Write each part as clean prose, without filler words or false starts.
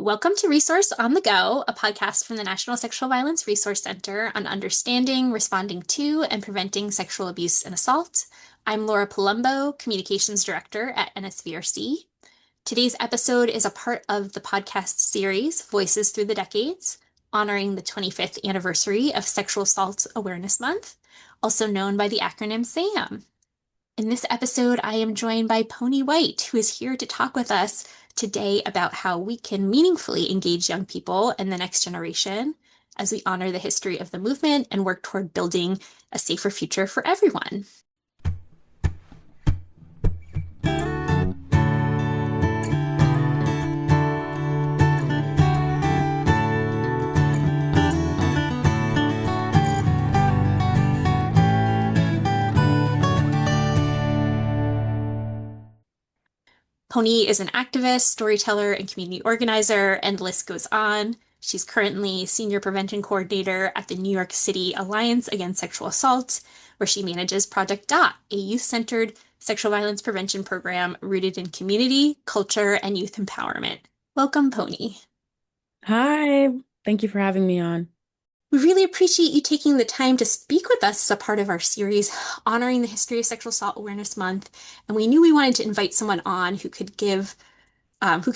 Welcome to Resource on the Go, a podcast from the National Sexual Violence Resource Center on understanding, responding to, and preventing sexual abuse and assault. I'm Laura Palumbo, Communications Director at NSVRC. Today's episode is a part of the podcast series Voices Through the Decades, honoring the 25th anniversary of Sexual Assault Awareness Month, also known by the acronym SAM. In this episode, I am joined by Ponny White, who is here to talk with us today about how we can meaningfully engage young people and the next generation as we honor the history of the movement and work toward building a safer future for everyone. Ponny is an activist, storyteller, and community organizer, and the list goes on. She's currently Senior Prevention Coordinator at the New York City Alliance Against Sexual Assault, where she manages Project DOT, a youth-centered sexual violence prevention program rooted in community, culture, and youth empowerment. Welcome, Ponny. Hi, thank you for having me on. We really appreciate you taking the time to speak with us as a part of our series honoring the history of Sexual Assault Awareness Month. And we knew we wanted to invite someone on who could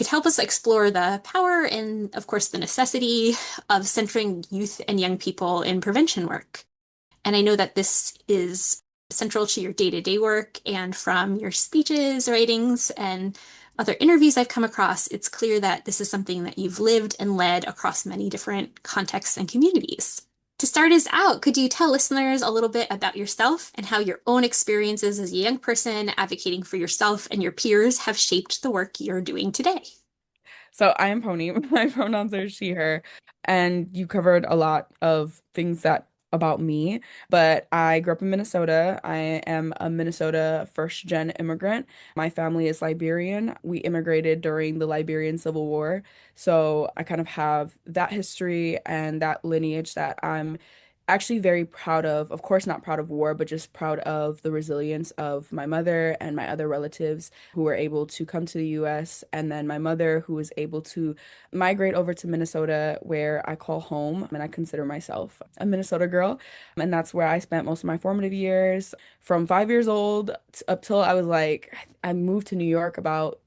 help us explore the power and, of course, the necessity of centering youth and young people in prevention work. And I know that this is central to your day-to-day work, and from your speeches, writings, and other interviews I've come across, it's clear that this is something that you've lived and led across many different contexts and communities. To start us out, could you tell listeners a little bit about yourself and how your own experiences as a young person advocating for yourself and your peers have shaped the work you're doing today? So I am Pony. My pronouns are she, her, and you covered a lot of things that about me, but I grew up in Minnesota. I am a Minnesota first gen immigrant. My family is Liberian. We immigrated during the Liberian Civil War. So I kind of have that history and that lineage that I'm actually very proud of. Of course, not proud of war, but just proud of the resilience of my mother and my other relatives who were able to come to the US. And then my mother, who was able to migrate over to Minnesota, where I call home. And I consider myself a Minnesota girl. And that's where I spent most of my formative years from 5 years old up till I was like, I moved to New York about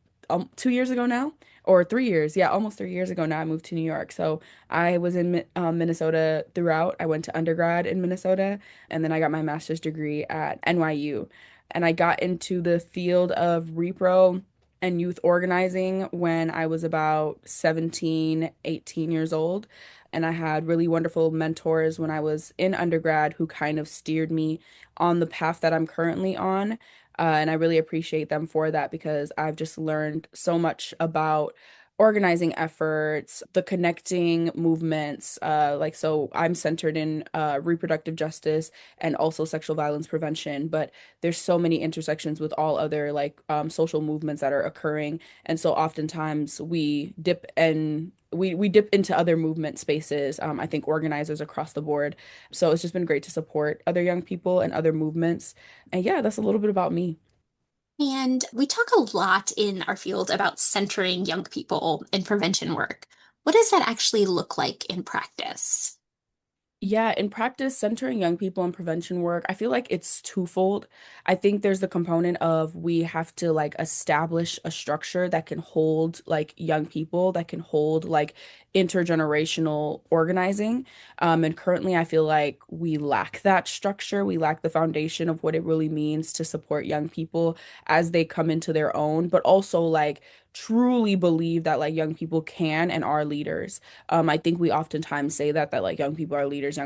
2 years ago now. Or 3 years, yeah, almost 3 years ago now, I moved to New York. So I was in Minnesota throughout. I went to undergrad in Minnesota, and then I got my master's degree at NYU. And I got into the field of repro and youth organizing when I was about 17, 18 years old. And I had really wonderful mentors when I was in undergrad who kind of steered me on the path that I'm currently on. And I really appreciate them for that because I've just learned so much about organizing efforts, the connecting movements. So I'm centered in reproductive justice and also sexual violence prevention, but there's so many intersections with all other social movements that are occurring. And so oftentimes we dip into other movement spaces. I think organizers across the board. So it's just been great to support other young people and other movements. And yeah, that's a little bit about me. And we talk a lot in our field about centering young people in prevention work. What does that actually look like in practice? Yeah, in practice, centering young people in prevention work, I feel like it's twofold. I think there's the component of we have to establish a structure that can hold young people, that can hold intergenerational organizing. And currently, I feel like we lack that structure. We lack the foundation of what it really means to support young people as they come into their own, but also truly believe that young people can and are leaders. I think we oftentimes say that young people are leaders,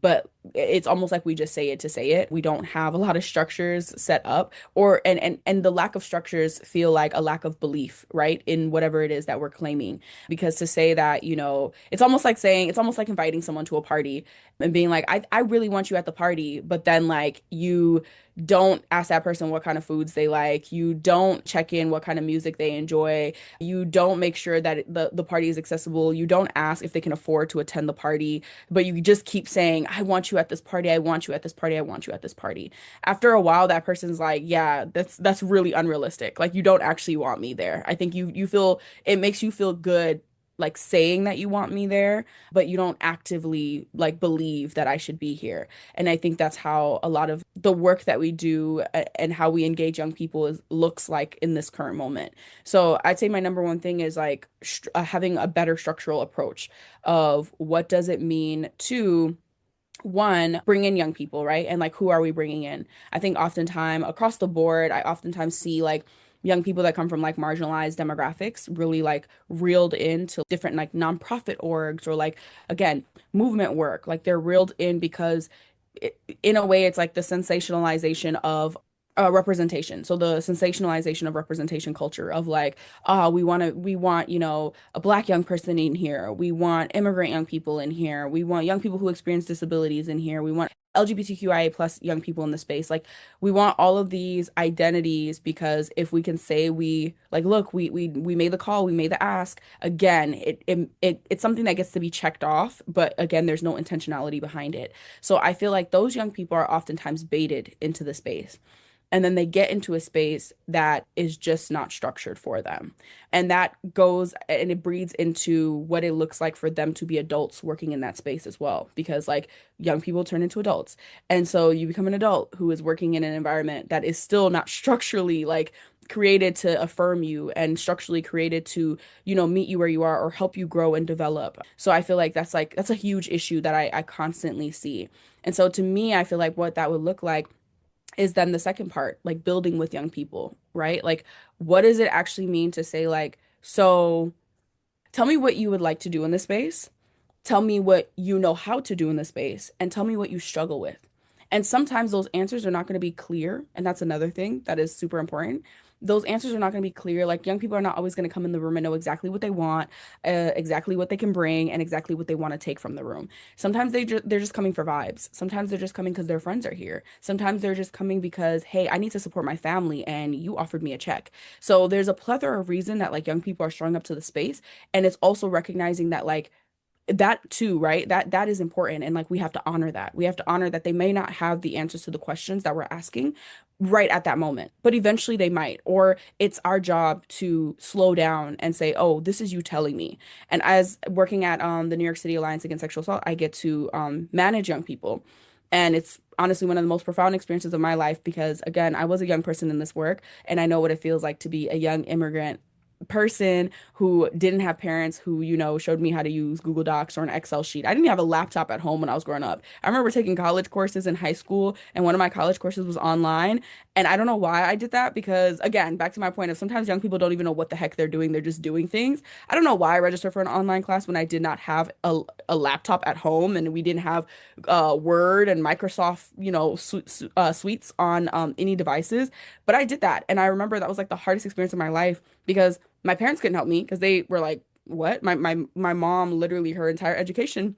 but it's almost like we just say it to say it. We don't have a lot of structures set up, or and the lack of structures feel like a lack of belief, right, in whatever it is that we're claiming. Because to say that, it's almost like inviting someone to a party and being like, I really want you at the party, but then don't ask that person what kind of foods they like. You don't check in what kind of music they enjoy. You don't make sure that the party is accessible. You don't ask if they can afford to attend the party, but you just keep saying, I want you at this party. I want you at this party. I want you at this party. After a while, that person's like, yeah, that's really unrealistic. Like you don't actually want me there. I think you feel it makes you feel good like saying that you want me there, but you don't actively like believe that I should be here. And I think that's how a lot of the work that we do and how we engage young people looks like in this current moment. So I'd say my number one thing is like having a better structural approach of what does it mean to one, bring in young people, right? And like, who are we bringing in? I think oftentimes across the board, I oftentimes see like young people that come from like marginalized demographics really like reeled into different like nonprofit orgs or like, again, movement work. Like they're reeled in because in a way, it's like the sensationalization of representation. So the sensationalization of representation culture of like, we want, a black young person in here. We want immigrant young people in here. We want young people who experience disabilities in here. We want LGBTQIA plus young people in the space. Like we want all of these identities because if we can say we like, look, we made the call, we made the ask, again, it's something that gets to be checked off, but again, there's no intentionality behind it. So I feel like those young people are oftentimes baited into the space. And then they get into a space that is just not structured for them. And that goes and it breeds into what it looks like for them to be adults working in that space as well. Because like young people turn into adults. And so you become an adult who is working in an environment that is still not structurally like created to affirm you and structurally created to, meet you where you are or help you grow and develop. So I feel like that's a huge issue that I constantly see. And so to me, I feel like what that would look like is then the second part, like building with young people, right? Like, what does it actually mean to say, like, so tell me what you would like to do in this space? Tell me what you know how to do in the space and tell me what you struggle with. And sometimes those answers are not going to be clear. And that's another thing that is super important. Those answers are not going to be clear. Like young people are not always going to come in the room and know exactly what they want, exactly what they can bring, and exactly what they want to take from the room. Sometimes they're just coming for vibes. Sometimes they're just coming because their friends are here. Sometimes they're just coming because, hey, I need to support my family and you offered me a check. So there's a plethora of reason that like young people are showing up to the space. And it's also recognizing that like that too, right? That is important. And like we have to honor that. We have to honor that they may not have the answers to the questions that we're asking right at that moment, but eventually they might. Or it's our job to slow down and say, oh, this is you telling me. And as working at the New York City Alliance Against Sexual Assault, I get to manage young people. And it's honestly one of the most profound experiences of my life because, again, I was a young person in this work, and I know what it feels like to be a young immigrant person who didn't have parents who, showed me how to use Google Docs or an Excel sheet. I didn't even have a laptop at home when I was growing up. I remember taking college courses in high school, and one of my college courses was online. And I don't know why I did that because, again, back to my point of sometimes young people don't even know what the heck they're doing. They're just doing things. I don't know why I registered for an online class when I did not have a laptop at home and we didn't have Word and Microsoft, suites on any devices. But I did that. And I remember that was like the hardest experience of my life because my parents couldn't help me because they were like, what? My mom literally her entire education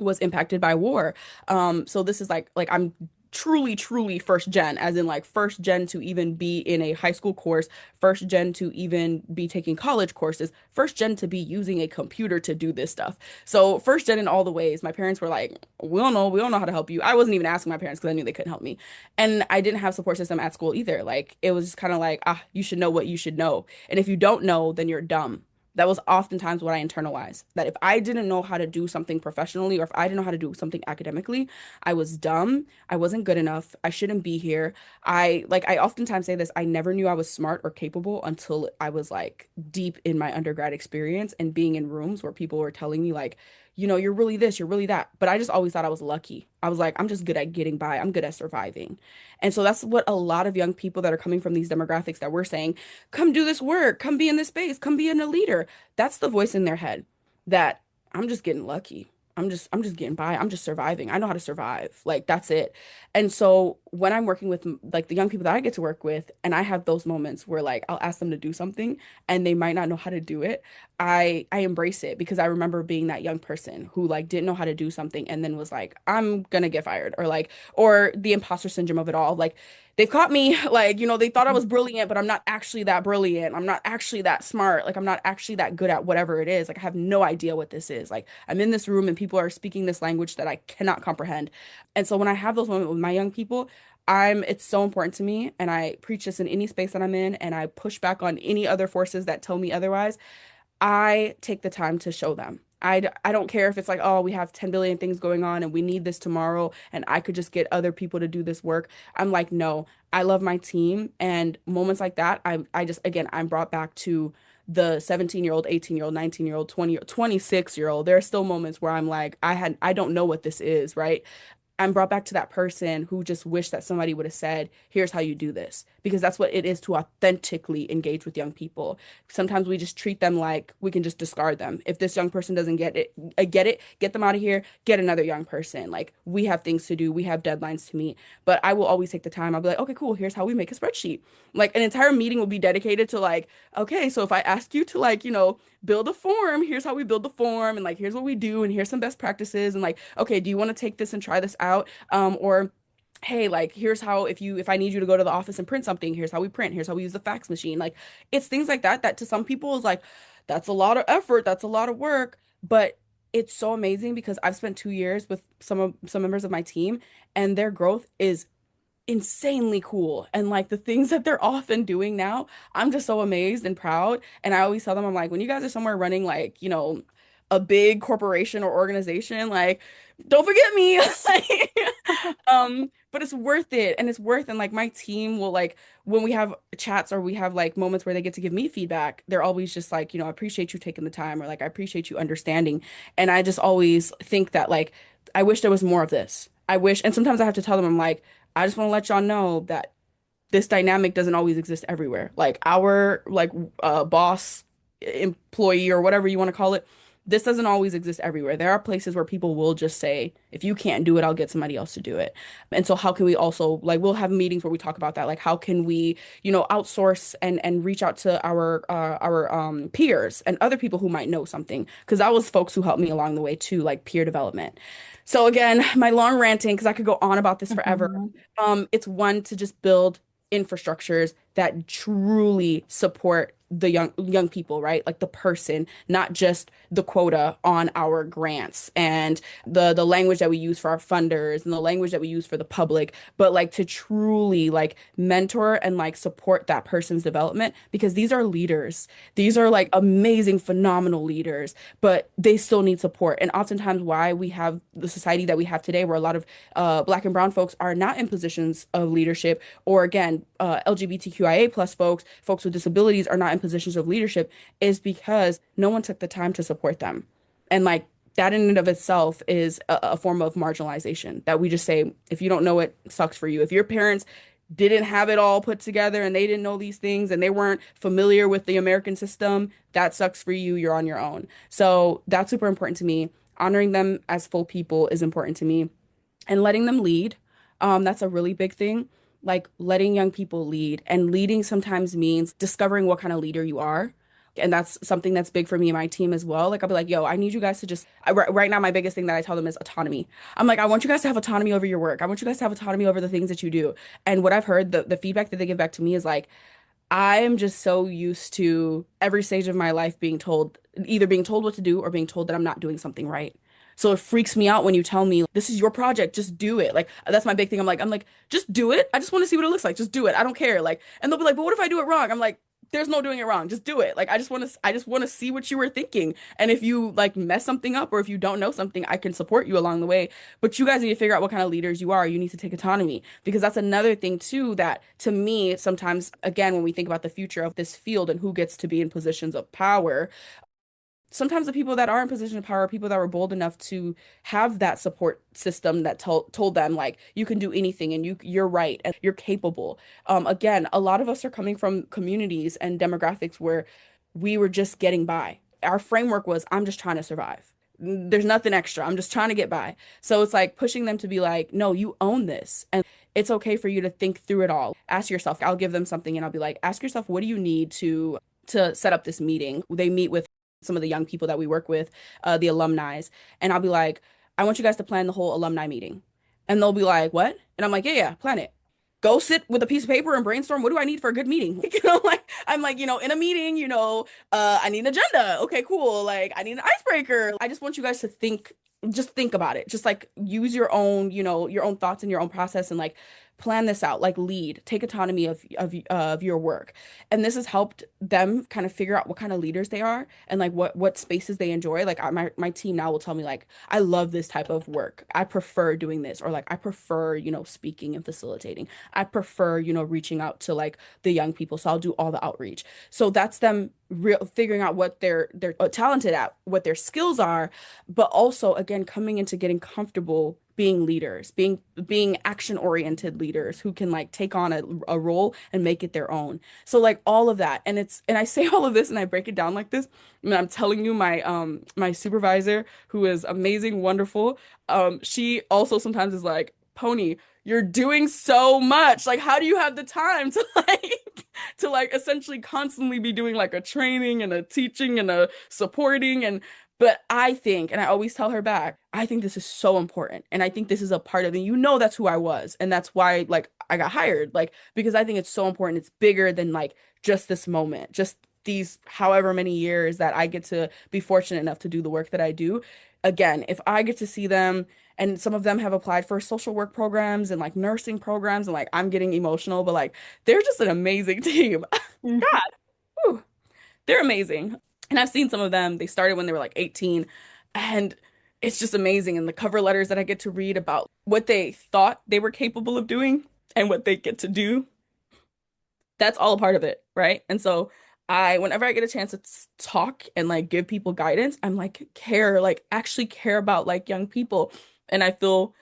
was impacted by war. So this is like I'm truly first gen, as in like first gen to even be in a high school course, first gen to even be taking college courses, first gen to be using a computer to do this stuff. So first gen in all the ways. My parents were like, we don't know how to help you. I wasn't even asking my parents because I knew they couldn't help me. And I didn't have support system at school either. Like it was just kind of like, you should know what you should know. And if you don't know, then you're dumb. That was oftentimes what I internalized. That if I didn't know how to do something professionally or if I didn't know how to do something academically, I was dumb. I wasn't good enough. I shouldn't be here. I oftentimes say this, I never knew I was smart or capable until I was like deep in my undergrad experience and being in rooms where people were telling me like, you're really this, you're really that. But I just always thought I was lucky. I was like, I'm just good at getting by. I'm good at surviving. And so that's what a lot of young people that are coming from these demographics that we're saying, come do this work, come be in this space, come be in a leader. That's the voice in their head that I'm just getting lucky. I'm just getting by. I'm just surviving. I know how to survive. Like that's it. And so when I'm working with like the young people that I get to work with, and I have those moments where like I'll ask them to do something and they might not know how to do it, I embrace it because I remember being that young person who like didn't know how to do something and then was like, I'm gonna get fired, or like, or the imposter syndrome of it all. Like they've caught me, like, they thought I was brilliant, but I'm not actually that brilliant. I'm not actually that smart. Like I'm not actually that good at whatever it is. Like I have no idea what this is. Like I'm in this room and people are speaking this language that I cannot comprehend. And so when I have those moments with my young people, it's so important to me, and I preach this in any space that I'm in, and I push back on any other forces that tell me otherwise. I take the time to show them. I don't care if it's like, oh, we have 10 billion things going on and we need this tomorrow and I could just get other people to do this work. I'm like, no, I love my team. And moments like that, I just, again, I'm brought back to the 17-year-old, 18-year-old, 19-year-old, 20, 26-year-old. There are still moments where I'm like, I don't know what this is, right? I'm brought back to that person who just wished that somebody would have said, here's how you do this. Because that's what it is to authentically engage with young people. Sometimes we just treat them like we can just discard them. If this young person doesn't get them out of here, get another young person. Like we have things to do, we have deadlines to meet. But I will always take the time. I'll be like, okay, cool, here's how we make a spreadsheet. Like an entire meeting will be dedicated to like, okay, so if I ask you to like, build a form, here's how we build the form, and like here's what we do, and here's some best practices, and like, okay, do you want to take this and try this out? Or hey, like here's how, if I need you to go to the office and print something, here's how we print, here's how we use the fax machine. Like it's things like that that to some people is like, that's a lot of effort, that's a lot of work, but it's so amazing because I've spent 2 years with some members of my team, and their growth is insanely cool. And like the things that they're often doing now, I'm just so amazed and proud. And I always tell them, I'm like, when you guys are somewhere running like, a big corporation or organization, like, don't forget me. Like, but it's worth it. And it's worth, and like my team will like when we have chats or we have like moments where they get to give me feedback, they're always just like, I appreciate you taking the time, or like I appreciate you understanding. And I just always think that like I wish there was more of this. I wish, and sometimes I have to tell them, I'm like, I just want to let y'all know that this dynamic doesn't always exist everywhere. Like our boss, employee, or whatever you want to call it, this doesn't always exist everywhere. There are places where people will just say, if you can't do it, I'll get somebody else to do it. And so how can we also like we'll have meetings where we talk about that. Like how can we, outsource and reach out to our peers and other people who might know something. Because that was folks who helped me along the way too, like peer development. So again, my long ranting, because I could go on about this forever. Mhm. It's one to just build infrastructures that truly support the young people, right? Like the person, not just the quota on our grants and the language that we use for our funders and the language that we use for the public, but like to truly like mentor and like support that person's development, because these are leaders. These are like amazing, phenomenal leaders, but they still need support. And oftentimes why we have the society that we have today, where a lot of Black and brown folks are not in positions of leadership, or again, LGBTQIA plus folks with disabilities are not in positions of leadership, is because no one took the time to support them. And like that in and of itself is a form of marginalization, that we just say, if you don't know it, sucks for you. If your parents didn't have it all put together and they didn't know these things and they weren't familiar with the American system, that sucks for you. You're on your own. So that's super important to me. Honoring them as full people is important to me, and letting them lead. That's a really big thing. Like letting young people lead, and leading sometimes means discovering what kind of leader you are. And that's something that's big for me and my team as well. Like I'll be like, yo, I need you guys to just right now, my biggest thing that I tell them is autonomy. I'm like, I want you guys to have autonomy over your work. I want you guys to have autonomy over the things that you do. And what I've heard, the feedback that they give back to me is like, I am just so used to every stage of my life either being told what to do or being told that I'm not doing something right. So it freaks me out when you tell me this is your project, just do it. Like that's my big thing. I'm like, just do it. I just want to see what it looks like. Just do it. I don't care. Like, and they'll be like, but what if I do it wrong? I'm like, there's no doing it wrong. Just do it. Like I just want to see what you were thinking. And if you like mess something up or if you don't know something, I can support you along the way. But you guys need to figure out what kind of leaders you are. You need to take autonomy, because that's another thing too that to me sometimes, again, when we think about the future of this field and who gets to be in positions of power, sometimes the people that are in position of power are people that were bold enough to have that support system that told them like you can do anything and you're right and you're capable. Again, a lot of us are coming from communities and demographics where we were just getting by. Our framework was, I'm just trying to survive. There's nothing extra. I'm just trying to get by. So it's like pushing them to be like, no, you own this. it's okay for you to think through it all. Ask yourself, I'll give them something and I'll be like, ask yourself, what do you need to set up this meeting? They meet with some of the young people that we work with, the alumni, and I'll be like, I want you guys to plan the whole alumni meeting. And they'll be like, what? And I'm like, yeah, plan it. Go sit with a piece of paper and brainstorm. What do I need for a good meeting? Like I'm like, in a meeting, I need an agenda. Okay, cool. Like I need an icebreaker. I just want you guys to just think about it. Just like use your own, your own thoughts and your own process and like plan this out, like lead, take autonomy of your work. And this has helped them kind of figure out what kind of leaders they are and like what spaces they enjoy. Like my team now will tell me like, I love this type of work. I prefer doing this, or like I prefer, speaking and facilitating. I prefer, reaching out to like the young people. So I'll do all the outreach. So that's them real figuring out what they're talented at, what their skills are, but also again coming into getting comfortable being leaders, being action oriented leaders who can like take on a role and make it their own. So like all of that. And I say all of this and I break it down like this. And I'm telling you, my supervisor, who is amazing, wonderful, she also sometimes is like, Pony, you're doing so much. Like, how do you have the time to like essentially constantly be doing like a training and a teaching and a supporting and but I think, and I always tell her back, I think this is so important. And I think this is a part of it. That's who I was. And that's why like I got hired. Like, because I think it's so important. It's bigger than like just this moment, just these however many years that I get to be fortunate enough to do the work that I do. Again, if I get to see them and some of them have applied for social work programs and like nursing programs and like I'm getting emotional, but like they're just an amazing team. Mhm. God, whew, they're amazing. And I've seen some of them, they started when they were like 18, and it's just amazing. And the cover letters that I get to read about what they thought they were capable of doing and what they get to do, that's all a part of it, right? And so whenever I get a chance to talk and like give people guidance, I'm like like actually care about like young people. And I feel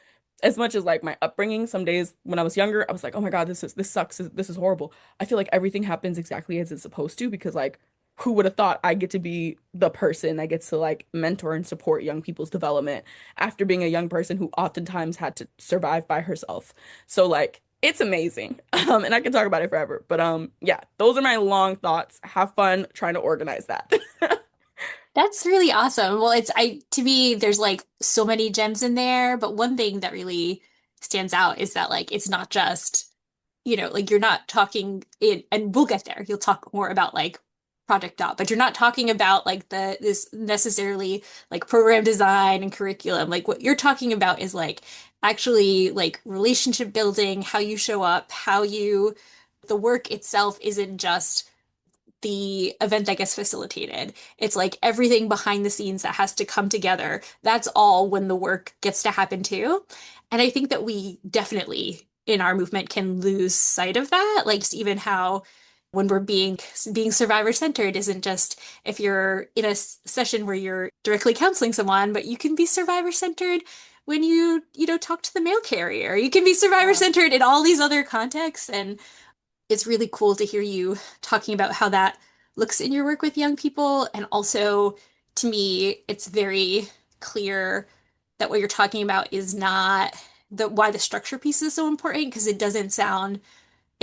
as much as like my upbringing, some days when I was younger, I was like, oh my God, this sucks. This is horrible. I feel like everything happens exactly as it's supposed to because like who would have thought I get to be the person that gets to like mentor and support young people's development after being a young person who oftentimes had to survive by herself. So like it's amazing. And I can talk about it forever. But yeah, those are my long thoughts. Have fun trying to organize that. That's really awesome. Well, to me, there's like so many gems in there, but one thing that really stands out is that like it's not just, like you're not talking in, and we'll get there. You'll talk more about like Project Dot, but you're not talking about like this necessarily like program design and curriculum. Like what you're talking about is like actually like relationship building, how you show up, the work itself isn't just the event that gets facilitated. It's like everything behind the scenes that has to come together. That's all when the work gets to happen too. And I think that we definitely in our movement can lose sight of that. Like just even how when we're being survivor centered isn't just if you're in a session where you're directly counseling someone, but you can be survivor centered when you talk to the mail carrier. You can be survivor Yeah. centered in all these other contexts and it's really cool to hear you talking about how that looks in your work with young people. And also, to me, it's very clear that what you're talking about is not why the structure piece is so important because it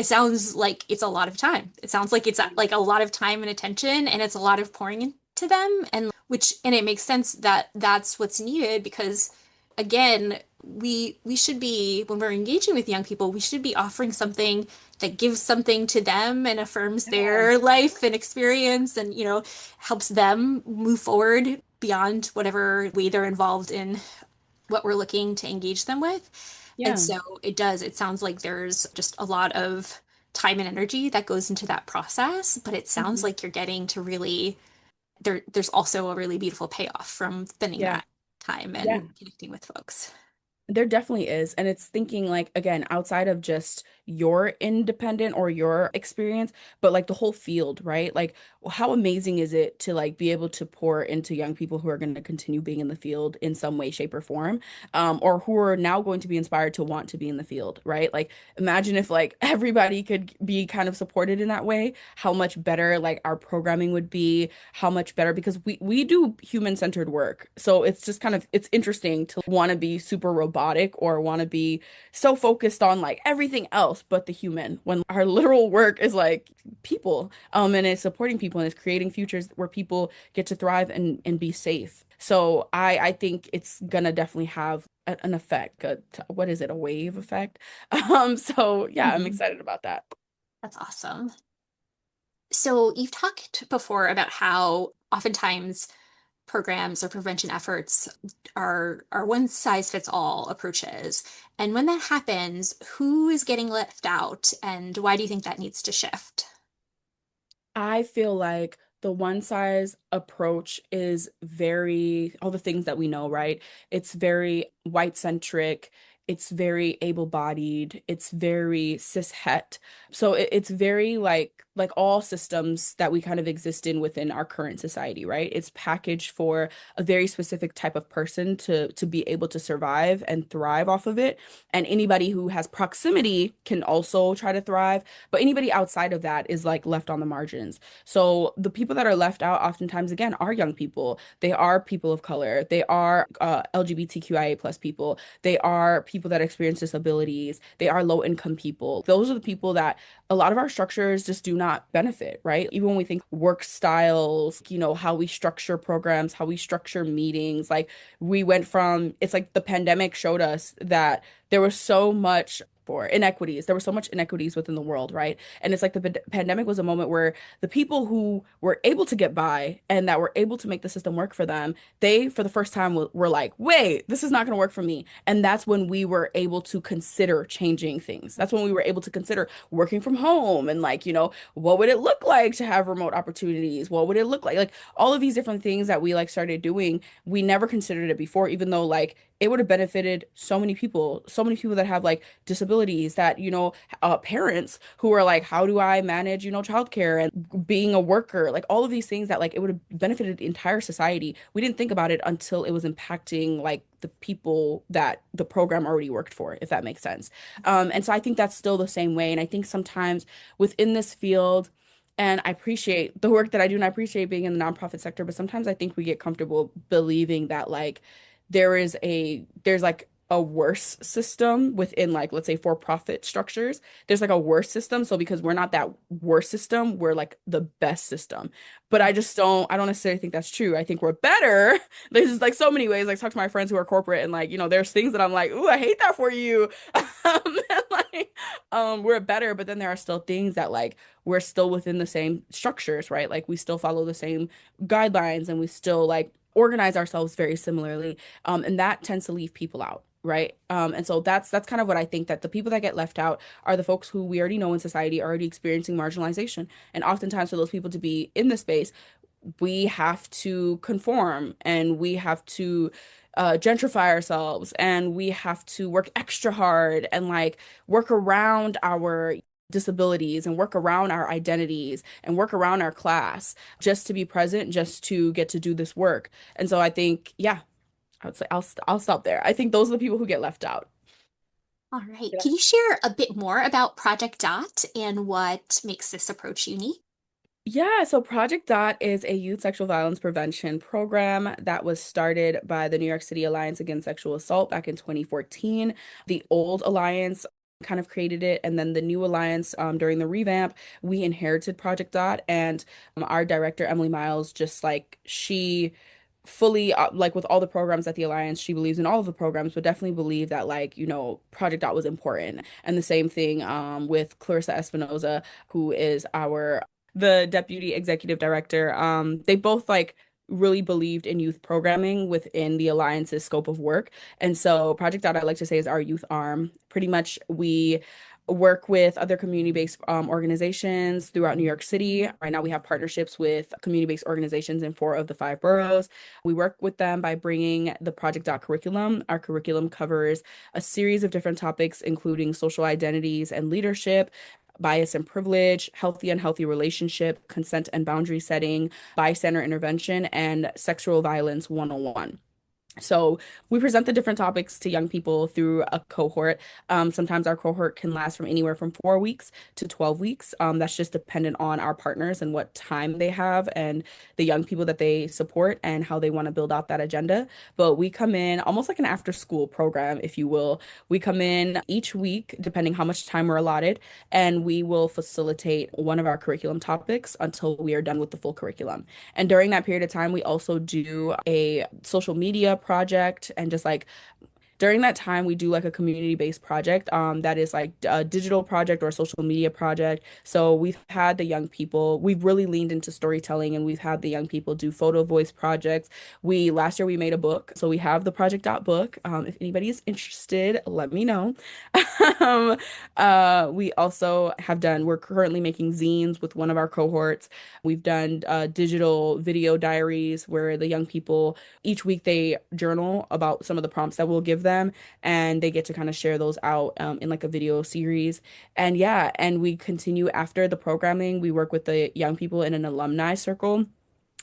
sounds like it's a lot of time. It sounds like it's like a lot of time and attention, and it's a lot of pouring into them, and it makes sense that that's what's needed because, again, we should be when we're engaging with young people, we should be offering something that gives something to them and affirms Yeah. their life and experience, and helps them move forward beyond whatever way they're involved in what we're looking to engage them with. And Yeah. so it sounds like there's just a lot of time and energy that goes into that process, but it sounds Mhm. like you're getting to really there's also a really beautiful payoff from spending Yeah. that time Yeah. and connecting with folks. There definitely is. And it's thinking like, again, outside of just your independent or your experience, but like the whole field, right? Like, how amazing is it to like be able to pour into young people who are going to continue being in the field in some way, shape, or form, or who are now going to be inspired to want to be in the field, right? Like, imagine if like everybody could be kind of supported in that way, how much better like our programming would be, how much better because we do human-centered work. So it's just kind of it's interesting to want to be super robust robotic or want to be so focused on like everything else but the human when our literal work is like people and it's supporting people and it's creating futures where people get to thrive and be safe. So I think it's gonna definitely have an effect. What is it? A wave effect? So yeah, I'm Mhm. excited about that. That's awesome. So you've talked before about how oftentimes programs or prevention efforts are one size fits all approaches. And when that happens, who is getting left out and why do you think that needs to shift? I feel like the one size approach is very, all the things that we know, right? It's very white centric. It's very able-bodied. It's very cis het. So it's very like all systems that we kind of exist in within our current society, right? It's packaged for a very specific type of person to be able to survive and thrive off of it. And anybody who has proximity can also try to thrive, but anybody outside of that is like left on the margins. So the people that are left out oftentimes again are young people. They are people of color. They are LGBTQIA plus people. They are people that experience disabilities. They are low income people. Those are the people that a lot of our structures just do not benefit, right? Even when we think work styles, how we structure programs, how we structure meetings, like we went from, it's like the pandemic showed us that there was so much for inequities. There were so much inequities within the world, right? And it's like the pandemic was a moment where the people who were able to get by and that were able to make the system work for them, they, for the first time, were like, wait, this is not going to work for me. And that's when we were able to consider changing things. That's when we were able to consider working from home and like, what would it look like to have remote opportunities? What would it look like? Like all of these different things that we like started doing, we never considered it before, even though like it would have benefited so many people that have like disabilities that, parents who are like, how do I manage, childcare and being a worker, like all of these things that like it would have benefited the entire society. We didn't think about it until it was impacting like the people that the program already worked for, if that makes sense. And so I think that's still the same way. And I think sometimes within this field, and I appreciate the work that I do and I appreciate being in the nonprofit sector, but sometimes I think we get comfortable believing that like there's like a worse system within like let's say for-profit structures. There's like a worse system. So because we're not that worse system, we're like the best system. But I don't necessarily think that's true. I think we're better. There's just like so many ways. Like talk to my friends who are corporate and like, there's things that I'm like, ooh, I hate that for you. And like we're better, but then there are still things that like we're still within the same structures, right? Like we still follow the same guidelines and we still like organize ourselves very similarly. And that tends to leave people out, right? And so that's kind of what I think, that the people that get left out are the folks who we already know in society are already experiencing marginalization. And oftentimes for those people to be in the space, we have to conform and we have to gentrify ourselves and we have to work extra hard and like work around our disabilities and work around our identities and work around our class just to be present, just to get to do this work. And so I think, yeah, I would say I'll stop there. I think those are the people who get left out. All right. Yeah. Can you share a bit more about Project Dot and what makes this approach unique? Yeah, so Project Dot is a youth sexual violence prevention program that was started by the New York City Alliance Against Sexual Assault back in 2014. The old alliance kind of created it, and then the new alliance, during the revamp, we inherited Project Dot, and our director, Emily Miles, just like she fully like with all the programs at the Alliance, she believes in all of the programs, but definitely believe that like, Project Dot was important. And the same thing with Clarissa Espinoza, who is our the deputy executive director. They both like really believed in youth programming within the Alliance's scope of work. And so Project Dot, I like to say, is our youth arm. Pretty much we work with other community-based organizations throughout New York City. Right now, we have partnerships with community-based organizations in 4 of the 5 boroughs. We work with them by bringing the Project Dot curriculum. Our curriculum covers a series of different topics, including social identities and leadership, bias and privilege, healthy and unhealthy relationship, consent and boundary setting, bystander intervention, and sexual violence 101. So we present the different topics to young people through a cohort. Sometimes our cohort can last from anywhere from 4 weeks to 12 weeks. That's just dependent on our partners and what time they have and the young people that they support and how they want to build out that agenda. But we come in almost like an after school program, if you will. We come in each week, depending how much time we're allotted, and we will facilitate one of our curriculum topics until we are done with the full curriculum. And during that period of time, we also do a social media project and just like during that time we do like a community-based project that is like a digital project or a social media project. So we've had the young people, we've really leaned into storytelling and we've had the young people do photo voice projects. We last year we made a book, so we have the project dot book. If anybody is interested, let me know. um, we also have done, we're currently making zines with one of our cohorts. We've done digital video diaries where the young people each week they journal about some of the prompts that we'll give them, and they get to kind of share those out in like a video series. And yeah, and we continue after the programming. We work with the young people in an alumni circle.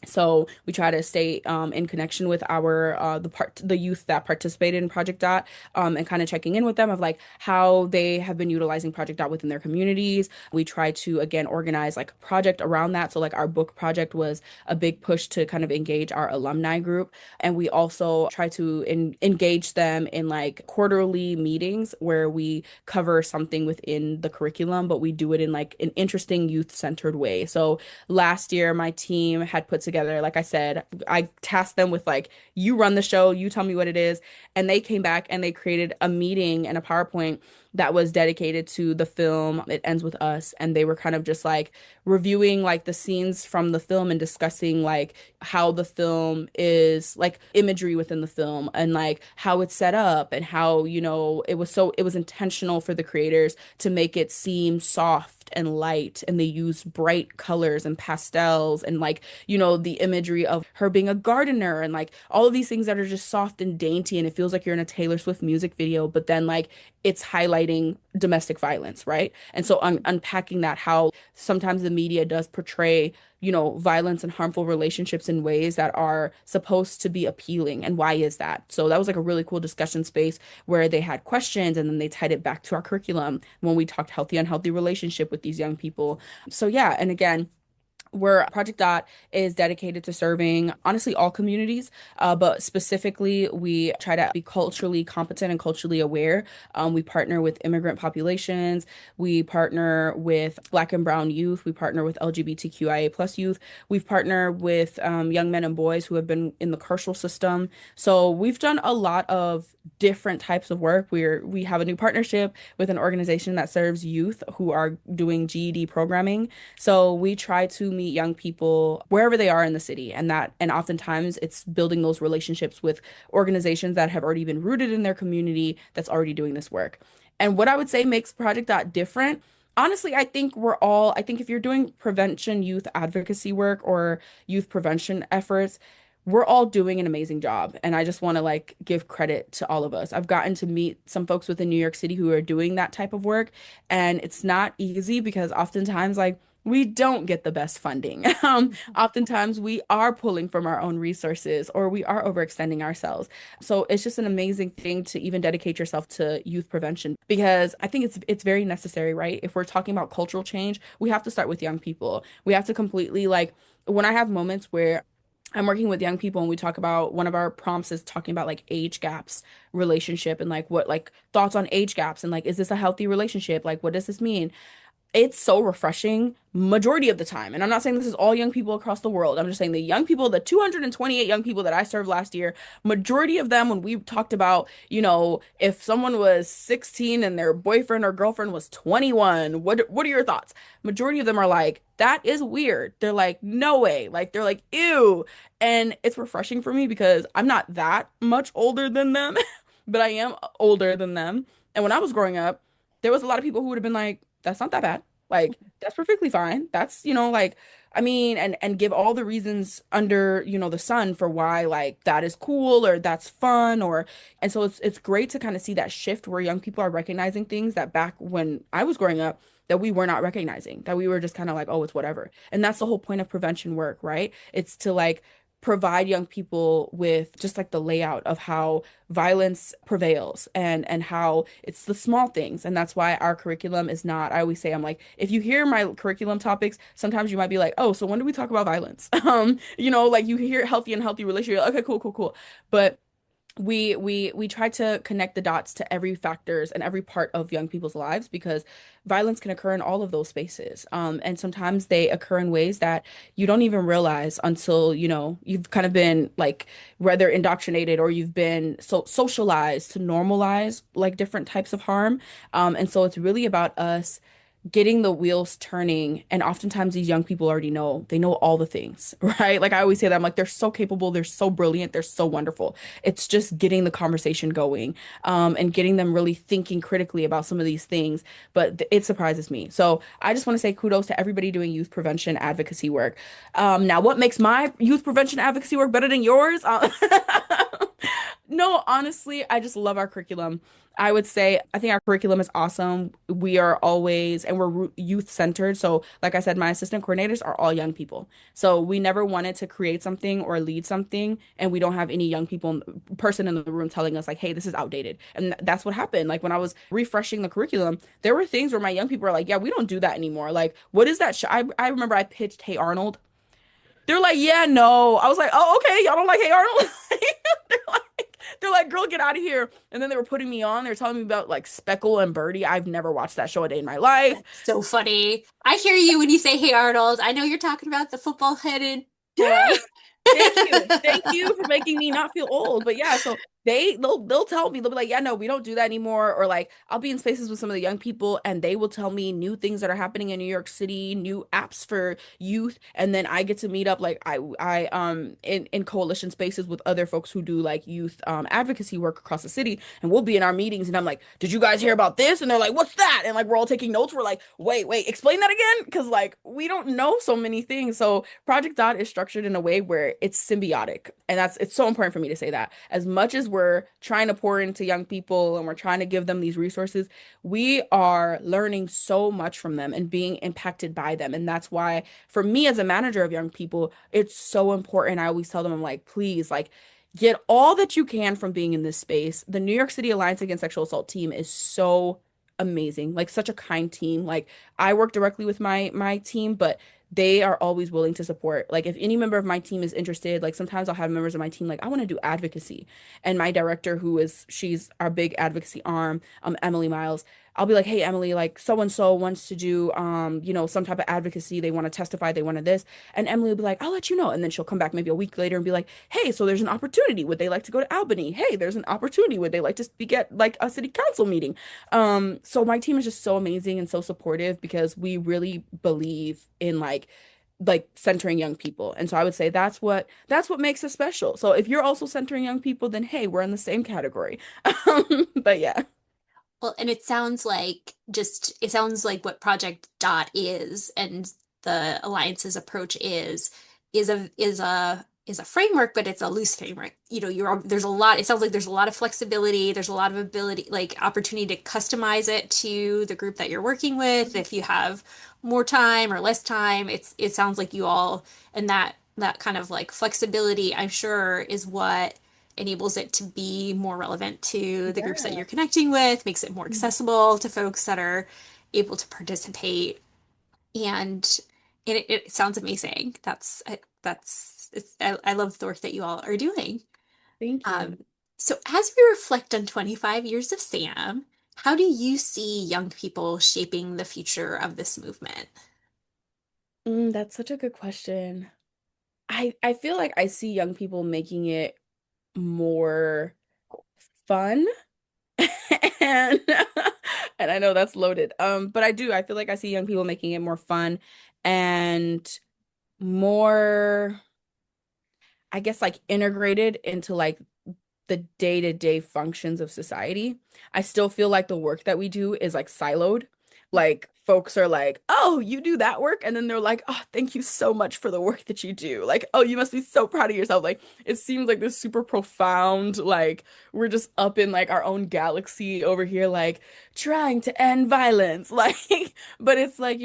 So we try to stay in connection with our the youth that participated in Project Dot, and kind of checking in with them of like how they have been utilizing Project Dot within their communities. We try to again organize like a project around that. So like our book project was a big push to kind of engage our alumni group, and we also try to engage them in like quarterly meetings where we cover something within the curriculum, but we do it in like an interesting youth-centered way. So last year my team had put together, like I said, I tasked them with like, you run the show, you tell me what it is. And they came back and they created a meeting and a PowerPoint that was dedicated to the film It Ends With Us. And they were kind of just like reviewing like the scenes from the film and discussing like how the film is like imagery within the film and like how it's set up and how, it was intentional for the creators to make it seem soft and light, and they use bright colors and pastels and like the imagery of her being a gardener and like all of these things that are just soft and dainty, and it feels like you're in a Taylor Swift music video, but then like it's highlighting domestic violence, right? And so unpacking that, how sometimes the media does portray violence and harmful relationships in ways that are supposed to be appealing. And why is that? So that was like a really cool discussion space where they had questions and then they tied it back to our curriculum when we talked healthy, unhealthy relationship with these young people. So yeah, and again, where Project Dot is dedicated to serving honestly all communities, but specifically we try to be culturally competent and culturally aware. We partner with immigrant populations, we partner with Black and Brown youth, we partner with LGBTQIA plus youth, we've partnered with young men and boys who have been in the carceral system. So we've done a lot of different types of work. We have a new partnership with an organization that serves youth who are doing GED programming. So we try to meet young people wherever they are in the city, and oftentimes it's building those relationships with organizations that have already been rooted in their community that's already doing this work. And what I would say makes Project Dot different, honestly, I think if you're doing prevention youth advocacy work or youth prevention efforts, we're all doing an amazing job. And I just want to like give credit to all of us. I've gotten to meet some folks within New York City who are doing that type of work, and it's not easy because oftentimes like we don't get the best funding. Oftentimes we are pulling from our own resources or we are overextending ourselves. So it's just an amazing thing to even dedicate yourself to youth prevention because I think it's very necessary, right? If we're talking about cultural change, we have to start with young people. We have to completely like when I have moments where I'm working with young people and we talk about one of our prompts is talking about like age gaps relationship and like what like thoughts on age gaps and like is this a healthy relationship? Like what does this mean? It's so refreshing majority of the time. And I'm not saying this is all young people across the world. I'm just saying the young people, the 228 young people that I served last year, majority of them, when we talked about, if someone was 16 and their boyfriend or girlfriend was 21, what are your thoughts? Majority of them are like, that is weird. They're like, no way. Like, they're like, ew. And it's refreshing for me because I'm not that much older than them, but I am older than them. And when I was growing up, there was a lot of people who would have been like, that's not that bad. Like, that's perfectly fine. That's, like, I mean, and give all the reasons under, the sun for why like that is cool or that's fun or and so it's great to kind of see that shift where young people are recognizing things that back when I was growing up that we were not recognizing, that we were just kind of like, oh, it's whatever. And that's the whole point of prevention work, right? It's to like provide young people with just like the layout of how violence prevails and how it's the small things. And that's why our curriculum is not, I always say, I'm like, if you hear my curriculum topics, sometimes you might be like, oh, so when do we talk about violence? Like you hear healthy and healthy relationship, you're like, okay, cool, cool, cool. But we try to connect the dots to every factors and every part of young people's lives because violence can occur in all of those spaces. And sometimes they occur in ways that you don't even realize until, you've kind of been like whether indoctrinated or you've been socialized to normalize like different types of harm. And so it's really about us getting the wheels turning. And oftentimes these young people already know, they know all the things, right? Like I always say that I'm like, they're so capable, they're so brilliant, they're so wonderful. It's just getting the conversation going, and getting them really thinking critically about some of these things. But it surprises me. So I just want to say kudos to everybody doing youth prevention advocacy work. Now, what makes my youth prevention advocacy work better than yours? No, honestly, I just love our curriculum. I would say I think our curriculum is awesome. We are always, and we're youth centered. So, like I said, my assistant coordinators are all young people. So we never wanted to create something or lead something, and we don't have any young people person in the room telling us like, "Hey, this is outdated." And that's what happened. Like when I was refreshing the curriculum, there were things where my young people are like, "Yeah, we don't do that anymore." Like, what is that? I remember I pitched Hey Arnold. They're like, "Yeah, no." I was like, "Oh, okay. Y'all don't like Hey Arnold?" They're like, "Girl, get out of here." And then they were putting me on. They were telling me about like Speckle and Birdie. I've never watched that show a day in my life. That's so funny. I hear you when you say, "Hey Arnold." I know you're talking about the football-headed Yeah. boy. Thank you. Thank you for making me not feel old. But yeah, so they'll tell me, they'll be like, "Yeah, no, we don't do that anymore." Or like I'll be in spaces with some of the young people and they will tell me new things that are happening in New York City, new apps for youth, and then I get to meet up like I in coalition spaces with other folks who do like youth advocacy work across the city, and we'll be in our meetings and I'm like, "Did you guys hear about this?" And they're like, "What's that?" And like we're all taking notes. We're like, "Wait, explain that again?" Because like we don't know so many things. So Project Dot is structured in a way where it's symbiotic. And it's so important for me to say that. As much as we're trying to pour into young people and we're trying to give them these resources, we are learning so much from them and being impacted by them. And that's why for me as a manager of young people, it's so important. I always tell them, I'm like, please, like, get all that you can from being in this space. The New York City Alliance Against Sexual Assault team is so amazing, like such a kind team. Like I work directly with my team, but they are always willing to support. Like if any member of my team is interested, like sometimes I'll have members of my team like I want to do advocacy. And my director, she's our big advocacy arm, Emily Miles, I'll be like, "Hey Emily, like so and so wants to do some type of advocacy. They want to testify, they wanted this." And Emily will be like, "I'll let you know." And then she'll come back maybe a week later and be like, "Hey, so there's an opportunity. Would they like to go to Albany? Hey, there's an opportunity. Would they like to speak at like a city council meeting?" So my team is just so amazing and so supportive because we really believe in like centering young people. And so I would say that's what makes us special. So if you're also centering young people, then hey, we're in the same category. But yeah. Well, and it sounds like what Project Dot is and the Alliance's approach is a framework, but it's a loose framework. There's a lot, it sounds like there's a lot of flexibility, there's a lot of ability, like opportunity to customize it to the group that you're working with. If you have more time or less time, it sounds like you all and that kind of like flexibility, I'm sure, is what enables it to be more relevant to the groups that Yeah. you're connecting with, makes it more accessible to folks that are able to participate. And it sounds amazing. I love the work that you all are doing. Thank Um, you. so as we reflect on 25 years of SAM, how do you see young people shaping the future of this movement? That's such a good question. I feel like I see young people making it more fun and and I know that's loaded. But I feel like I see young people making it more fun and more, I guess, like integrated into like the day-to-day functions of society. I still feel like the work that we do is like siloed. Like folks are like, "Oh, you do that work?" And then they're like, "Oh, thank you so much for the work that you do." Like, "Oh, you must be so proud of yourself." Like it seems like this super profound, like we're just up in like our own galaxy over here, like trying to end violence. Like, but it's like,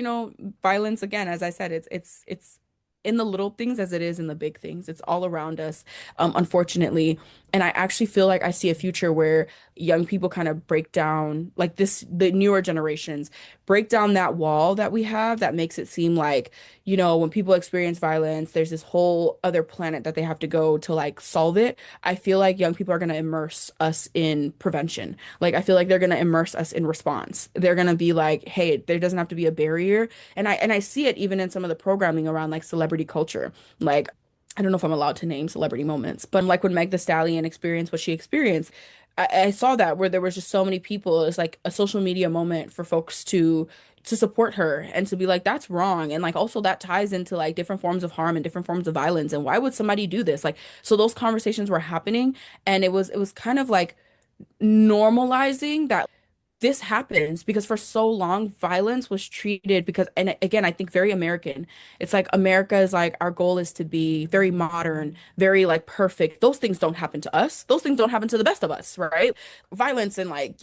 violence again, as I said, it's in the little things as it is in the big things. It's all around us, unfortunately. And I actually feel like I see a future where young people kind of break down, like this, the newer generations break down that wall that we have that makes it seem like, when people experience violence, there's this whole other planet that they have to go to like solve it. I feel like young people are going to immerse us in prevention. Like, I feel like they're going to immerse us in response. They're going to be like, hey, there doesn't have to be a barrier. And I see it even in some of the programming around like celebrity culture. Like, I don't know if I'm allowed to name celebrity moments, but like when Meg Thee Stallion experienced what she experienced, I saw that where there was just so many people. It's like a social media moment for folks to support her and to be like, that's wrong. And like also that ties into like different forms of harm and different forms of violence. And why would somebody do this? Like, so those conversations were happening, and it was kind of like normalizing that this happens because for so long violence was treated because, and again, I think very American. It's like America is like our goal is to be very modern, very like perfect. Those things don't happen to us. Those things don't happen to the best of us, right? Violence and like,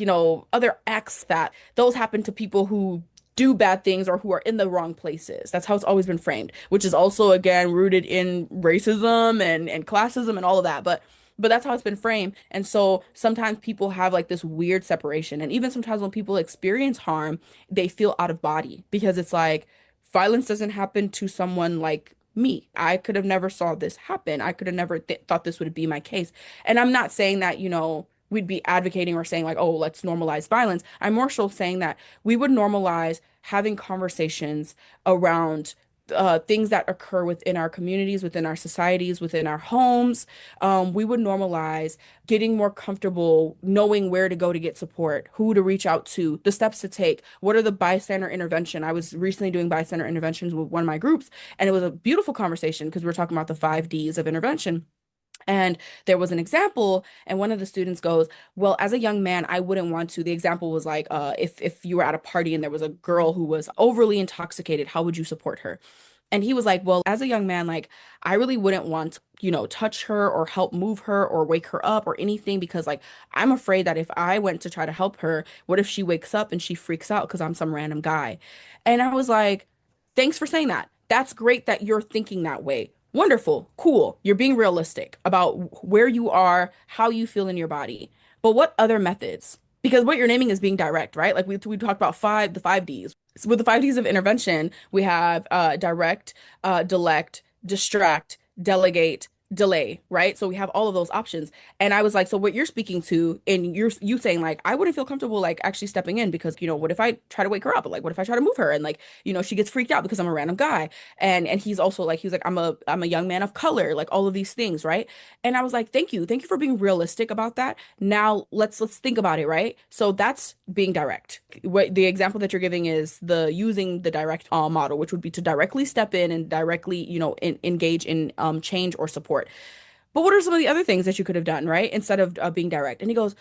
other acts, that those happen to people who do bad things or who are in the wrong places. That's how it's always been framed, which is also again rooted in racism and classism and all of that. But that's how it's been framed. And so sometimes people have like this weird separation. And even sometimes when people experience harm, they feel out of body because it's like violence doesn't happen to someone like me. I could have never saw this happen. I could have never th thought this would be my case. And I'm not saying that, we'd be advocating or saying like, oh, let's normalize violence. I'm more so saying that we would normalize having conversations around things that occur within our communities, within our societies, within our homes. We would normalize getting more comfortable knowing where to go to get support, who to reach out to, the steps to take, what are the bystander intervention. I was recently doing bystander interventions with one of my groups, and it was a beautiful conversation because we were talking about the 5 Ds of intervention. And there was an example, and one of the students goes, "Well, as a young man, I wouldn't want to." The example was like, if you were at a party and there was a girl who was overly intoxicated, how would you support her? And he was like, "Well, as a young man, like I really wouldn't want to, touch her or help move her or wake her up or anything because like I'm afraid that if I went to try to help her, what if she wakes up and she freaks out because I'm some random guy?" And I was like, "Thanks for saying that. That's great that you're thinking that way. Wonderful, cool. You're being realistic about where you are, how you feel in your body. But what other methods? Because what you're naming is being direct, right? Like we talked about the 5 Ds. So with the 5 Ds of intervention, we have direct, delect, distract, delegate, delay, right? So we have all of those options. And I was like, so what you're speaking to, and you saying like, I wouldn't feel comfortable like actually stepping in because, what if I try to wake her up? Like, what if I try to move her? And like, she gets freaked out because I'm a random guy. And he's also like, he's like, I'm a young man of color, like all of these things, right? And I was like, thank you. Thank you for being realistic about that. Now let's think about it, right? So that's being direct. What the example that you're giving is the using the direct model, which would be to directly step in and directly, engage in change or support. But what are some of the other things that you could have done, right? Instead of being direct. And he goes,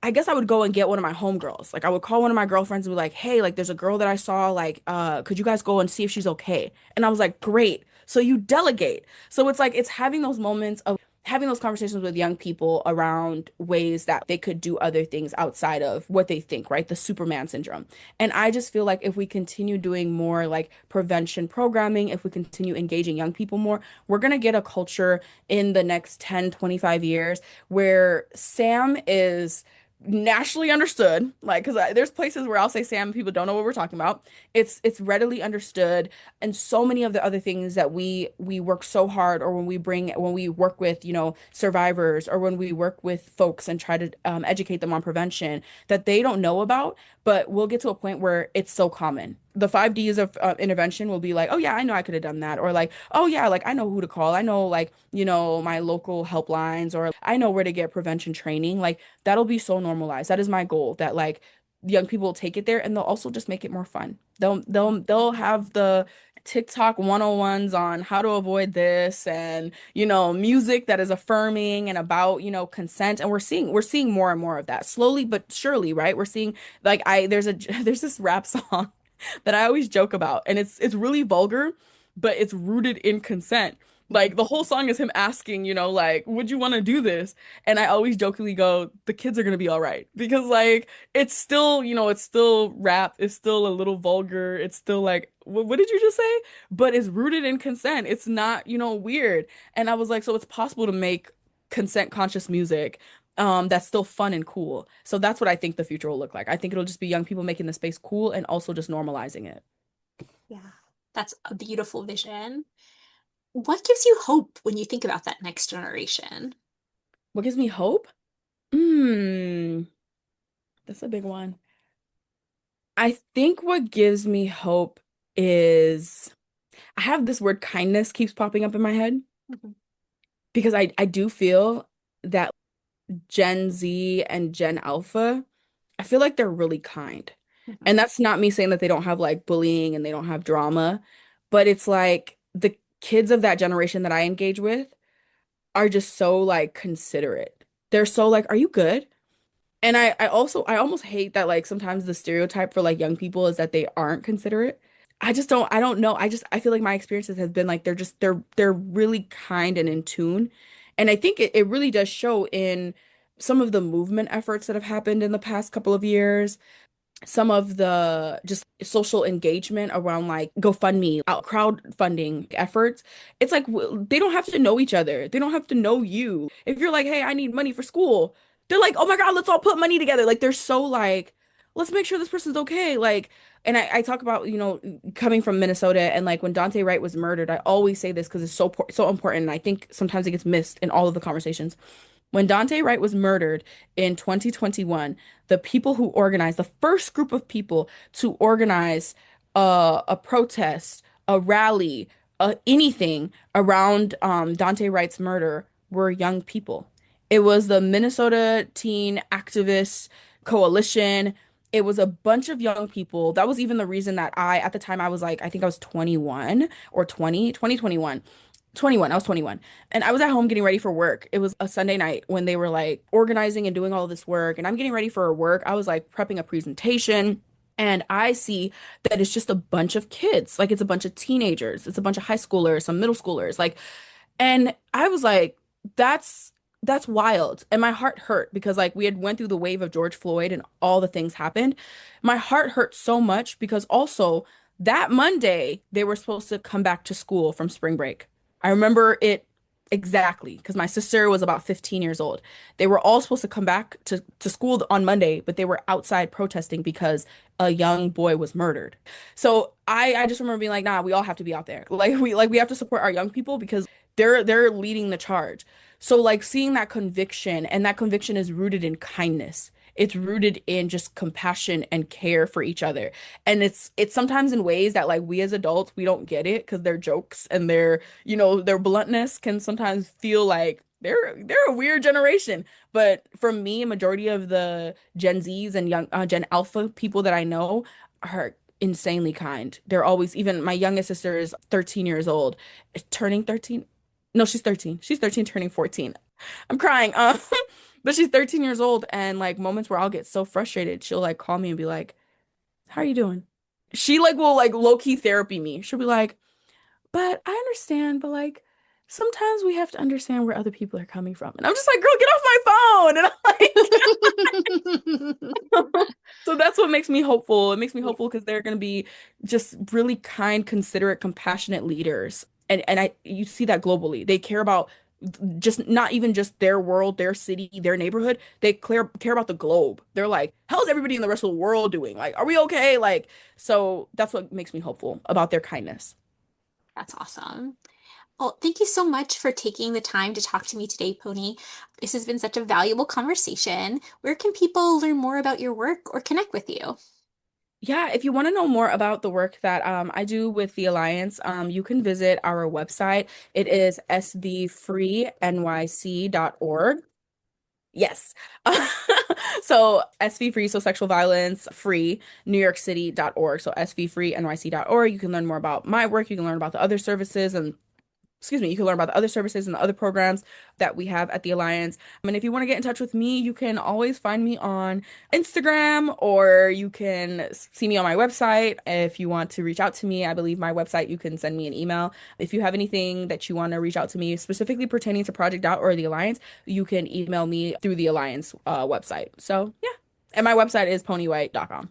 I guess I would go and get one of my homegirls. Like I would call one of my girlfriends and be like, "Hey, like there's a girl that I saw, like, could you guys go and see if she's okay?" And I was like, "Great." So you delegate. So it's like it's having those moments of having those conversations with young people around ways that they could do other things outside of what they think, right? The Superman syndrome. And I just feel like if we continue doing more like prevention programming, if we continue engaging young people more, we're going to get a culture in the next 10, 25 years where Sam is nationally understood, like because there's places where I'll say Sam, people don't know what we're talking about. It's readily understood, and so many of the other things that we work so hard, or when we work with survivors, or when we work with folks and try to educate them on prevention that they don't know about, but we'll get to a point where it's so common. The 5 Ds of intervention will be like, oh yeah, I know I could have done that, or like, oh yeah, like I know who to call. I know like my local helplines, or I know where to get prevention training. Like that'll be so normalized. That is my goal, that like young people will take it there, and they'll also just make it more fun. They'll have the TikTok 101s on how to avoid this, and music that is affirming and about consent. And we're seeing more and more of that slowly but surely, right? We're seeing like I there's this rap song that I always joke about, and it's really vulgar, but it's rooted in consent. Like the whole song is him asking, like, would you want to do this? And I always jokingly go, the kids are gonna be all right. Because like it's still, it's still rap, it's still a little vulgar, it's still like, what did you just say? But it's rooted in consent. It's not, weird. And I was like, so it's possible to make consent conscious music that's still fun and cool. So that's what I think the future will look like. I think it'll just be young people making the space cool and also just normalizing it. Yeah, that's a beautiful vision. What gives you hope when you think about that next generation? What gives me hope? Hmm, that's a big one. I think what gives me hope is I have this word kindness keeps popping up in my head Mhm, because I do feel that Gen Z and Gen Alpha, I feel like they're really kind. mhm, And that's not me saying that they don't have like bullying and they don't have drama, but it's like the kids of that generation that I engage with are just so like considerate. They're so like, "Are you good?" And I almost hate that like sometimes the stereotype for like young people is that they aren't considerate. I don't know. I feel like my experiences have been like they're really kind and in tune. And I think it really does show in some of the movement efforts that have happened in the past couple of years, some of the just social engagement around like GoFundMe, out crowdfunding efforts. It's like they don't have to know each other. They don't have to know you. If you're like, "Hey, I need money for school," they're like, "Oh my God, let's all put money together." Like they're so like, "Let's make sure this person's okay." Like, and I talk about, coming from Minnesota and like when Dante Wright was murdered, I always say this because it's so important. And I think sometimes it gets missed in all of the conversations. When Dante Wright was murdered in 2021, the people who organized, the first group of people to organize a protest, a rally, anything around Dante Wright's murder were young people. It was the Minnesota Teen Activists Coalition. It was a bunch of young people. That was even the reason that at the time, I was like, I think I was 21 or 2021. 21. I was 21. And I was at home getting ready for work. It was a Sunday night when they were like organizing and doing all this work. And I'm getting ready for work. I was like prepping a presentation. And I see that it's just a bunch of kids. Like it's a bunch of teenagers. It's a bunch of high schoolers, some middle schoolers. Like, and I was like, that's wild. And my heart hurt because like we had went through the wave of George Floyd and all the things happened. My heart hurt so much because also that Monday they were supposed to come back to school from spring break. I remember it exactly because my sister was about 15 years old. They were all supposed to come back to school on Monday, but they were outside protesting because a young boy was murdered. So I just remember being like, nah, we all have to be out there. Like we have to support our young people because they're leading the charge. So like seeing that conviction, and that conviction is rooted in kindness. It's rooted in just compassion and care for each other. And it's sometimes in ways that like we as adults we don't get it because their jokes and their bluntness can sometimes feel like they're a weird generation. But for me, a majority of the Gen Zs and young Gen Alpha people that I know are insanely kind. They're always, even my youngest sister is 13 years old, turning 13. No, she's 13. She's 13 turning 14. I'm crying. But she's 13 years old and like moments where I'll get so frustrated, she'll like call me and be like, "How are you doing?" She like will like low-key therapy me. She'll be like, "But I understand, but like sometimes we have to understand where other people are coming from." And I'm just like, "Girl, get off my phone." And I'm like, so that's what makes me hopeful. It makes me Yeah, hopeful because they're going to be just really kind, considerate, compassionate leaders. And you see that globally. They care about just not even just their world, their city, their neighborhood. They care about the globe. They're like, how's everybody in the rest of the world doing? Like, are we okay? Like, so that's what makes me hopeful about their kindness. that's awesome. Well, thank you so much for taking the time to talk to me today, Pony. This has been such a valuable conversation. Where can people learn more about your work or connect with you? Yeah, if you want to know more about the work that I do with the Alliance, you can visit our website. It is svfreenyc.org. Yes. So SV free, so sexual violence free, NewYorkCity.org. So svfreenyc.org. You can learn more about my work. You can learn about the other services and excuse me, you can learn about the other services and the other programs that we have at the Alliance. And if you want to get in touch with me, you can always find me on Instagram or you can see me on my website. If you want to reach out to me, I believe my website, you can send me an email. If you have anything that you want to reach out to me specifically pertaining to Project Out or the Alliance, you can email me through the Alliance website. So, yeah. And my website is ponywhite.com.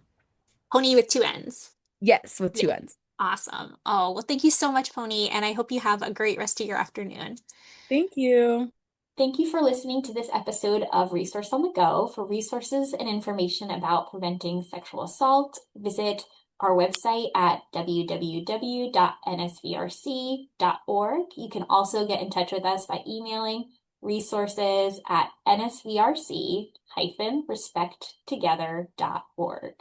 Pony with two N's. Yes, with Yeah. two N's. Awesome. Oh, well, thank you so much, Pony, and I hope you have a great rest of your afternoon. Thank you. Thank you for listening to this episode of Resource on the Go. For resources and information about preventing sexual assault, visit our website at www.nsvrc.org. You can also get in touch with us by emailing resources at nsvrc-respecttogether.org.